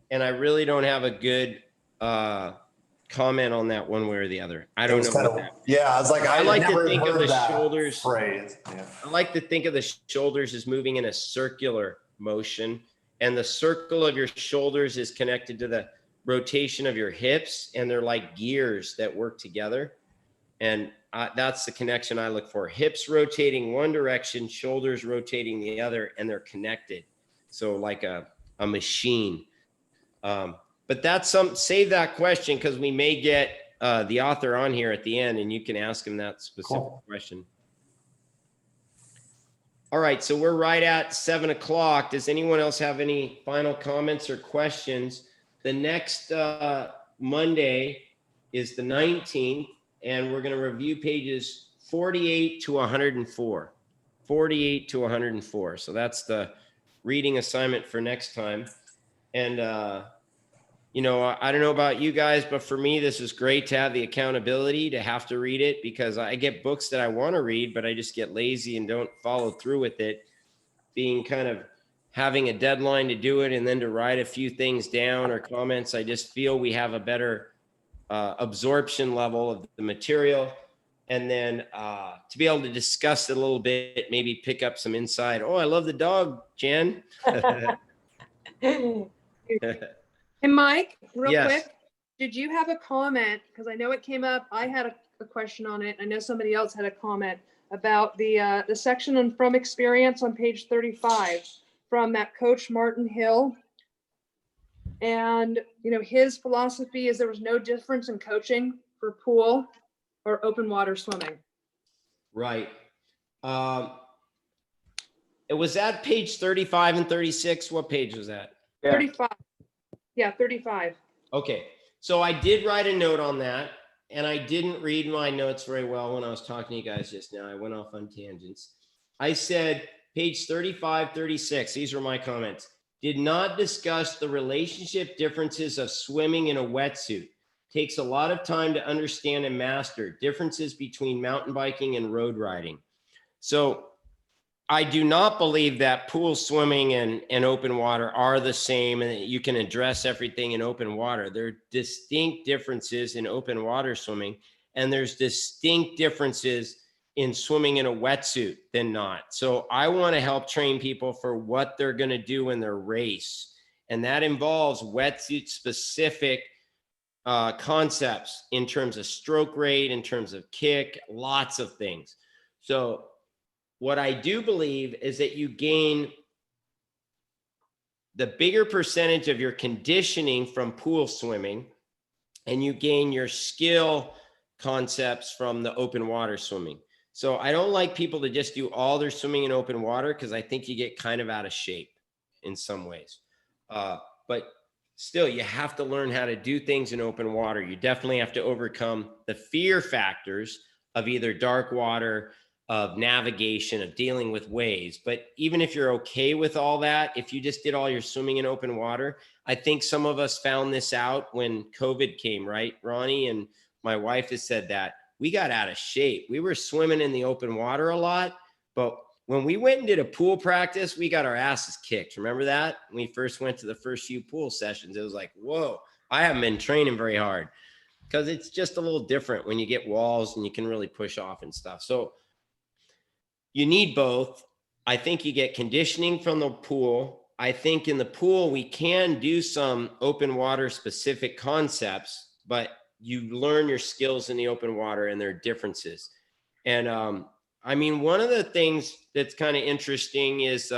and I really don't have a good comment on that one way or the other. I don't know. Yeah, I was like, I like to think of the that shoulders phrase. Yeah. I like to think of the shoulders as moving in a circular motion, and the circle of your shoulders is connected to the rotation of your hips, and they're like gears that work together. And that's the connection I look for. Hips rotating one direction, shoulders rotating the other, and they're connected. So like a machine. But that's save that question, because we may get the author on here at the end, and you can ask him that specific question. All right, so we're right at 7 o'clock. Does anyone else have any final comments or questions? The next Monday is the 19th, and we're going to review pages 48 to 104. 48 to 104. So that's the reading assignment for next time. And you know, I don't know about you guys, but for me, this is great to have the accountability to have to read it, because I get books that I want to read, but I just get lazy and don't follow through with it. Being kind of having a deadline to do it and then to write a few things down or comments, I just feel we have a better absorption level of the material. And then to be able to discuss it a little bit, maybe pick up some insight. Oh, I love the dog, Jen. And Mike, real Yes. quick, did you have a comment? Because I know it came up. I had a question on it. I know somebody else had a comment about the section on From Experience on page 35 from that coach Martin Hill. And, you know, his philosophy is there was no difference in coaching for pool or open water swimming. Right. It was at page 35 and 36. What page was that? Yeah. 35. Yeah, 35. Okay. So I did write a note on that, and I didn't read my notes very well when I was talking to you guys just now. I went off on tangents. I said page 35, 36. These were my comments. Did not discuss the relationship differences of swimming in a wetsuit. Takes a lot of time to understand and master differences between mountain biking and road riding. So I do not believe that pool swimming and open water are the same and that you can address everything in open water. There are distinct differences in open water swimming, and there's distinct differences in swimming in a wetsuit than not. So I want to help train people for what they're going to do in their race. And that involves wetsuit specific concepts in terms of stroke rate, in terms of kick, lots of things. So what I do believe is that you gain the bigger percentage of your conditioning from pool swimming, and you gain your skill concepts from the open water swimming. So I don't like people to just do all their swimming in open water, because I think you get kind of out of shape in some ways. But still, you have to learn how to do things in open water. You definitely have to overcome the fear factors of either dark water, of navigation, of dealing with waves. But even if you're okay with all that, if you just did all your swimming in open water, I think some of us found this out when COVID came, right? Ronnie and my wife has said that we got out of shape. We were swimming in the open water a lot, but when we went and did a pool practice, we got our asses kicked. Remember that? When we first went to the first few pool sessions, it was like, whoa, I haven't been training very hard, because it's just a little different when you get walls and you can really push off and stuff. So you need both. I think you get conditioning from the pool. I think in the pool, we can do some open water specific concepts, but you learn your skills in the open water and their differences. And I mean, one of the things that's kind of interesting is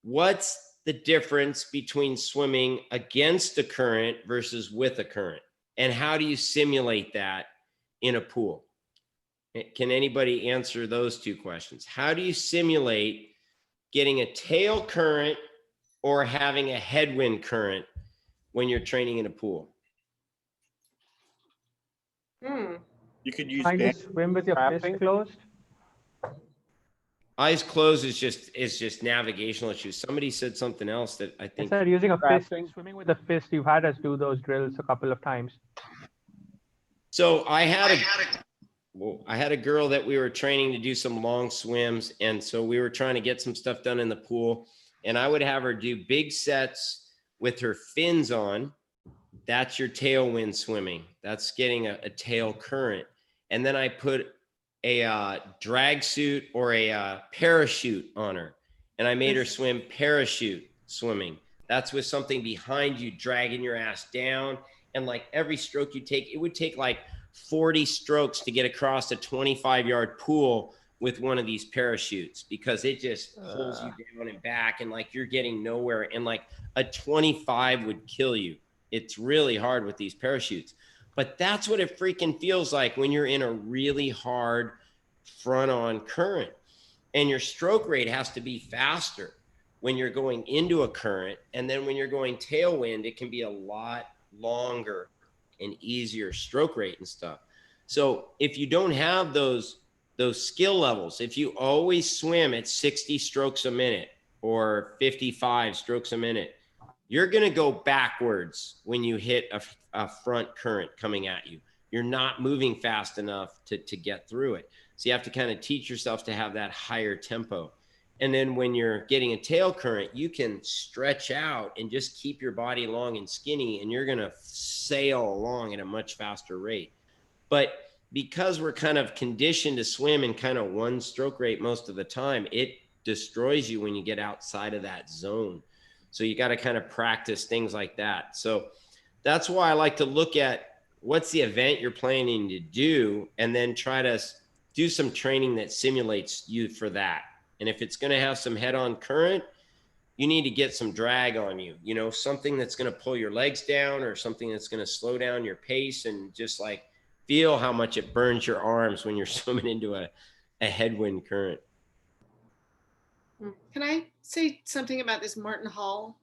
what's the difference between swimming against a current versus with a current? And how do you simulate that in a pool? Can anybody answer those two questions? How do you simulate getting a tail current or having a headwind current when you're training in a pool? You could use Trying to swim with your fist closed. Eyes closed is just navigational issues. Somebody said something else that I think. I said using a fist, Crafting. swimming with a fist. You've had us do those drills a couple of times. So I had a girl that we were training to do some long swims. And so we were trying to get some stuff done in the pool, and I would have her do big sets with her fins on. That's your tailwind swimming. That's getting a tail current. And then I put a drag suit or a parachute on her, and I made her swim parachute swimming. That's with something behind you dragging your ass down. And like every stroke you take, it would take like 40 strokes to get across a 25-yard pool with one of these parachutes, because it just pulls you down and back, and like you're getting nowhere, and like a 25 would kill you. It's really hard with these parachutes. But that's what it freaking feels like when you're in a really hard front-on current. And your stroke rate has to be faster when you're going into a current. And then when you're going tailwind, it can be a lot longer and easier stroke rate and stuff. So if you don't have those skill levels, if you always swim at 60 strokes a minute or 55 strokes a minute, you're going to go backwards when you hit a front current coming at you. You're not moving fast enough to get through it. So you have to kind of teach yourself to have that higher tempo. And then when you're getting a tail current, you can stretch out and just keep your body long and skinny, and you're going to sail along at a much faster rate. But because we're kind of conditioned to swim in kind of one stroke rate most of the time, it destroys you when you get outside of that zone. So you got to kind of practice things like that. So that's why I like to look at what's the event you're planning to do, and then try to do some training that simulates you for that. And if it's going to have some head-on current, you need to get some drag on you, you know, something that's going to pull your legs down, or something that's going to slow down your pace, and just like feel how much it burns your arms when you're swimming into a headwind current. Can I say something about this Martin Hall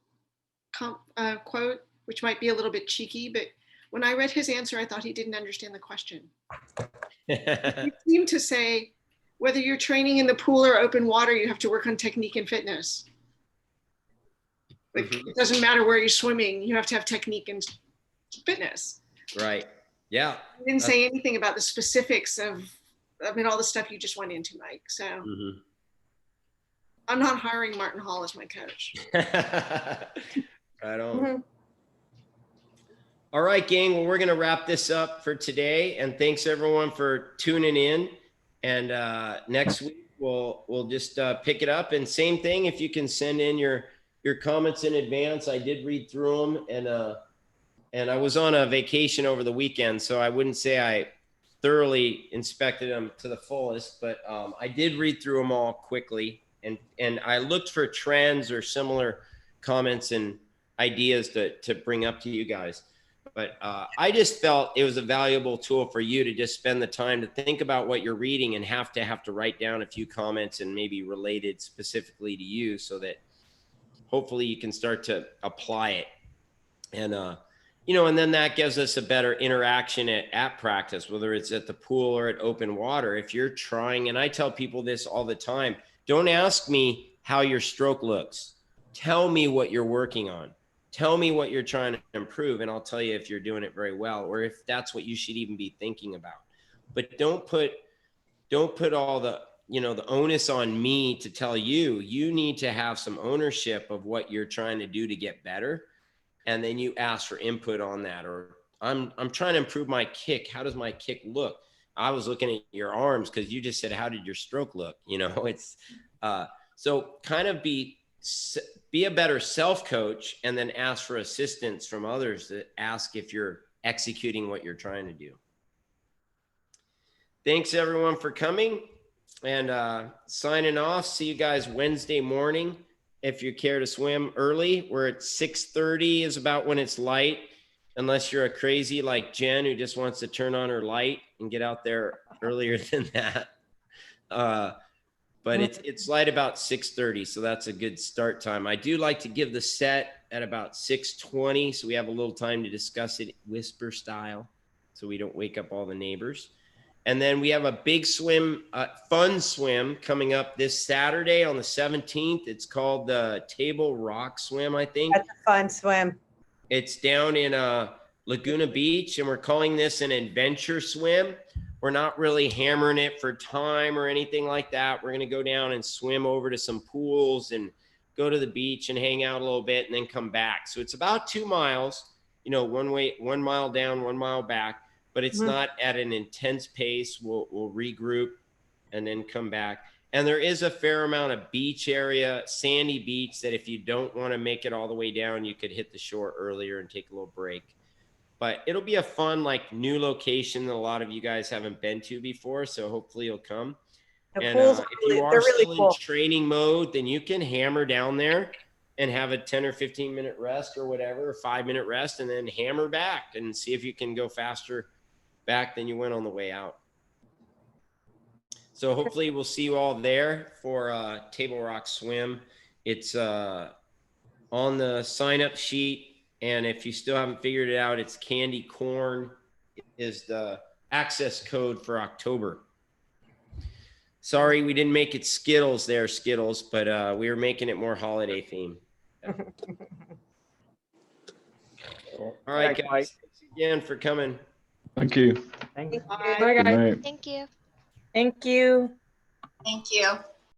quote, which might be a little bit cheeky, but when I read his answer, I thought he didn't understand the question. He seemed to say, whether you're training in the pool or open water, you have to work on technique and fitness. Like, it doesn't matter where you're swimming, you have to have technique and fitness. Right. Yeah. I didn't say anything about the specifics of, I mean, all the stuff you just went into, Mike. So I'm not hiring Martin Hall as my coach. Right on. All right, gang. Well, we're going to wrap this up for today. And thanks everyone for tuning in. And next week, we'll just pick it up. And same thing, if you can send in your comments in advance. I did read through them, and I was on a vacation over the weekend, so I wouldn't say I thoroughly inspected them to the fullest, but I did read through them all quickly, and I looked for trends or similar comments and ideas to bring up to you guys. But I just felt it was a valuable tool for you to just spend the time to think about what you're reading, and have to write down a few comments and maybe related specifically to you, so that hopefully you can start to apply it. And, you know, and then that gives us a better interaction at practice, whether it's at the pool or at open water. If you're trying, and I tell people this all the time, don't ask me how your stroke looks. Tell me what you're working on. Tell me what you're trying to improve, and I'll tell you if you're doing it very well, or if that's what you should even be thinking about. But don't put all the, you know, the onus on me to tell you. You need to have some ownership of what you're trying to do to get better. And then you ask for input on that. Or I'm trying to improve my kick. How does my kick look? I was looking at your arms because you just said, how did your stroke look? You know, it's so kind of be a better self-coach, and then ask for assistance from others that ask if you're executing what you're trying to do. Thanks everyone for coming, and signing off. See you guys Wednesday morning. If you care to swim early, we're at 6:30 is about when it's light, unless you're a crazy like Jen who just wants to turn on her light and get out there earlier than that. But it's light about 6:30, so that's a good start time. I do like to give the set at about 6:20, so we have a little time to discuss it whisper style, so we don't wake up all the neighbors. And then we have a big swim, fun swim coming up this Saturday on the 17th. It's called the Table Rock Swim, I think. That's a fun swim. It's down in Laguna Beach, and we're calling this an adventure swim. We're not really hammering it for time or anything like that. We're going to go down and swim over to some pools and go to the beach and hang out a little bit and then come back. So it's about 2 miles, you know, 1 mile down, 1 mile back. But it's not at an intense pace. We'll regroup and then come back. And there is a fair amount of beach area, sandy beach, that if you don't want to make it all the way down, you could hit the shore earlier and take a little break. But it'll be a fun, like, new location that a lot of you guys haven't been to before. So hopefully you'll come. And if you are still in training mode, then you can hammer down there and have a 10 or 15 minute rest or whatever, a 5-minute rest, and then hammer back and see if you can go faster back than you went on the way out. So hopefully we'll see you all there for Table Rock Swim. It's on the sign up sheet. And if you still haven't figured it out, it's candy corn is the access code for October. Sorry, we didn't make it Skittles there, Skittles, but we were making it more holiday themed. All right, Thanks, guys. Mike. Thanks again for coming. Thank you. Thank you. Bye, Good guys. night. Thank you. Thank you. Thank you.